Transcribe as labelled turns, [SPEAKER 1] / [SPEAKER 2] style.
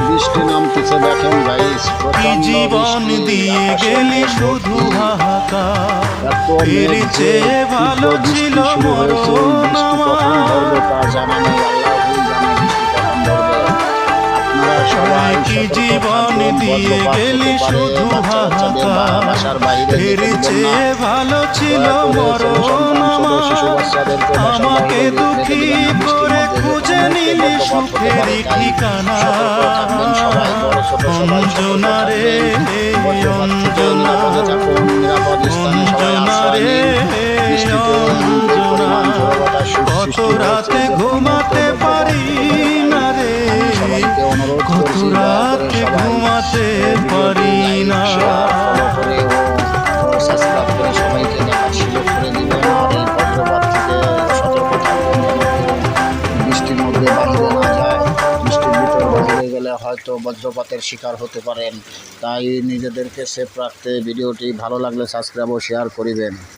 [SPEAKER 1] বৃষ্টি নামতেছে দেখেন গাইস, প্রচন্ড
[SPEAKER 2] জীবন দিয়ে গেলি শুধু হাহাকার, এর চেয়ে ভালো ছিল মরণ আমার।
[SPEAKER 1] তা জানা নেই, আল্লাহই জানে বৃষ্টি কখন ধরবে। আপনারা সবাই
[SPEAKER 2] কি জীবন দিয়ে গেলি শুধু হাহাকার, এর চেয়ে ভালো ছিল মরণ আমার। আমাকে দুঃখী করে খুঁজে নিলি সুখের ঠিকানা। অঞ্জনা রে অঞ্জনা, অঞ্জনা রে অঞ্জনা, কত রাতে ঘুমাতে পারি না রে, কত রাতে ঘুমাতে পারি না।
[SPEAKER 1] সবাইকে দেখার সুযোগ করে দিবেন। আর এই বজ্রপাত থেকে সতর্ক থাকবেন, বৃষ্টির মধ্যে বাইরে না যায়। বৃষ্টির ভিতর বাইরে গেলে হয়তো বজ্রপাতের শিকার হতে পারেন। তাই নিজেদেরকে সেফ রাখতে ভিডিওটি ভালো লাগলে সাবস্ক্রাইব ও শেয়ার করিবেন।